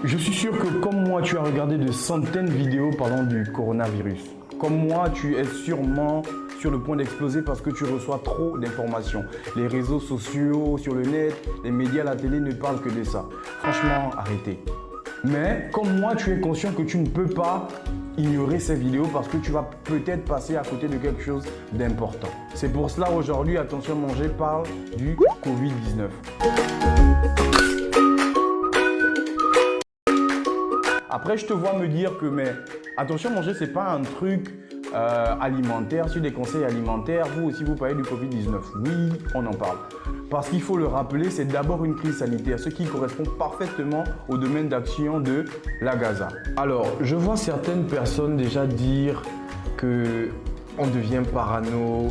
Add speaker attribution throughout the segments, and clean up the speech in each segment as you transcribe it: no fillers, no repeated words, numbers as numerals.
Speaker 1: Je suis sûr que comme moi, tu as regardé de centaines de vidéos parlant du coronavirus. Comme moi, tu es sûrement sur le point d'exploser parce que tu reçois trop d'informations. Les réseaux sociaux, sur le net, les médias, la télé ne parlent que de ça. Franchement, arrêtez. Mais comme moi, tu es conscient que tu ne peux pas ignorer ces vidéos parce que tu vas peut-être passer à côté de quelque chose d'important. C'est pour cela aujourd'hui, Attention Manger parle du Covid-19. Après, je te vois me dire que mais Attention Manger, c'est pas un truc alimentaire, sur des conseils alimentaires. Vous aussi, vous parlez du Covid-19. Oui, on en parle. Parce qu'il faut le rappeler, c'est d'abord une crise sanitaire, ce qui correspond parfaitement au domaine d'action de la Gaza. Alors, je vois certaines personnes déjà dire que on devient parano,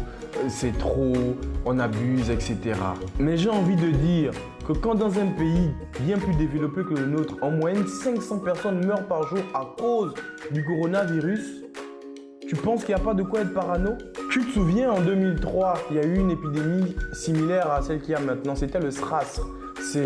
Speaker 1: c'est trop, on abuse, etc. Mais j'ai envie de dire que quand dans un pays bien plus développé que le nôtre, en moyenne 500 personnes meurent par jour à cause du coronavirus, tu penses qu'il n'y a pas de quoi être parano? Tu te souviens, en 2003, il y a eu une épidémie similaire à celle qu'il y a maintenant. C'était le SRAS.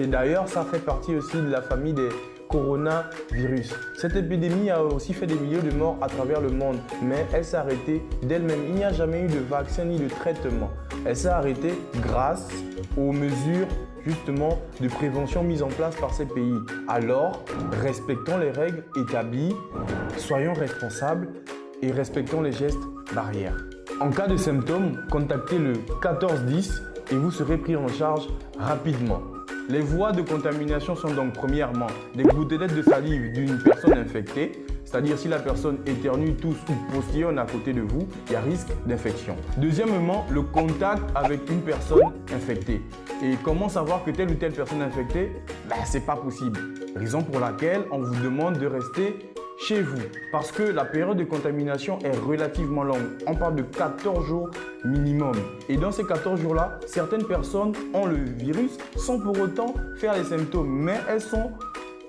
Speaker 1: D'ailleurs, ça fait partie aussi de la famille des coronavirus. Cette épidémie a aussi fait des milliers de morts à travers le monde, mais elle s'est arrêtée d'elle-même. Il n'y a jamais eu de vaccin ni de traitement. Elle s'est arrêtée grâce aux mesures justement de prévention mises en place par ces pays. Alors, respectons les règles établies, soyons responsables et respectons les gestes barrières. En cas de symptômes, contactez le 1410 et vous serez pris en charge rapidement. Les voies de contamination sont donc premièrement des gouttelettes de salive d'une personne infectée, c'est-à-dire si la personne éternue, tousse ou postillonne à côté de vous, il y a risque d'infection. Deuxièmement, le contact avec une personne infectée. Et comment savoir que telle ou telle personne infectée? C'est pas possible. Raison pour laquelle on vous demande de rester chez vous, parce que la période de contamination est relativement longue. On parle de 14 jours minimum. Et dans ces 14 jours-là, certaines personnes ont le virus sans pour autant faire les symptômes, mais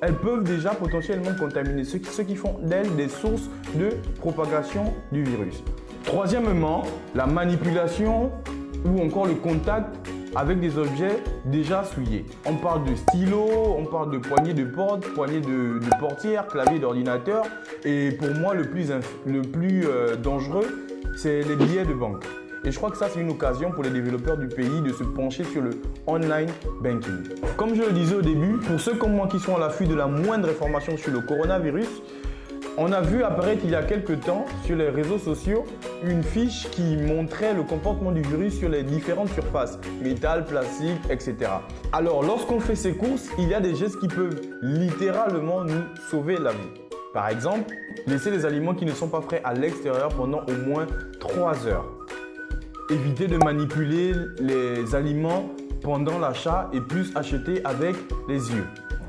Speaker 1: elles peuvent déjà potentiellement contaminer, ce qui font d'elles des sources de propagation du virus. Troisièmement, la manipulation ou encore le contact avec des objets déjà souillés. On parle de stylo, on parle de poignées de porte, poignées de portière, clavier d'ordinateur. Et pour moi, le plus dangereux, c'est les billets de banque. Et je crois que ça, c'est une occasion pour les développeurs du pays de se pencher sur le online banking. Comme je le disais au début, pour ceux comme moi qui sont à l'affût de la moindre information sur le coronavirus, on a vu apparaître il y a quelques temps sur les réseaux sociaux une fiche qui montrait le comportement du virus sur les différentes surfaces, métal, plastique, etc. Alors, lorsqu'on fait ses courses, il y a des gestes qui peuvent littéralement nous sauver la vie. Par exemple, laisser les aliments qui ne sont pas frais à l'extérieur pendant au moins 3 heures. Éviter de manipuler les aliments pendant l'achat et plus acheter avec les yeux.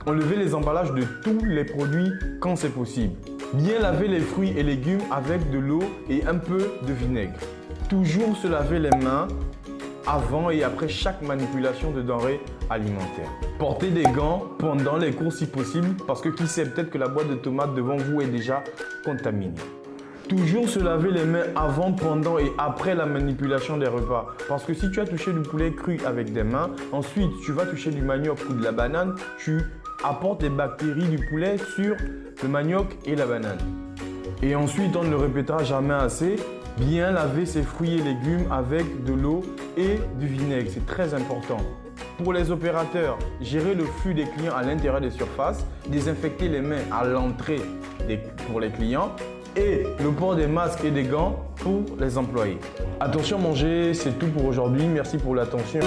Speaker 1: Enlever les emballages de tous les produits quand c'est possible. Bien laver les fruits et légumes avec de l'eau et un peu de vinaigre. Toujours se laver les mains avant et après chaque manipulation de denrées alimentaires. Portez des gants pendant les courses si possible parce que qui sait, peut-être que la boîte de tomates devant vous est déjà contaminée. Toujours se laver les mains avant, pendant et après la manipulation des repas. Parce que si tu as touché du poulet cru avec des mains, ensuite tu vas toucher du manioc ou de la banane, tu apporte les bactéries du poulet sur le manioc et la banane. Et ensuite, on ne le répétera jamais assez, bien laver ses fruits et légumes avec de l'eau et du vinaigre. C'est très important. Pour les opérateurs, gérer le flux des clients à l'intérieur des surfaces, désinfecter les mains à l'entrée pour les clients et le port des masques et des gants pour les employés. Attention Manger, c'est tout pour aujourd'hui. Merci pour l'attention.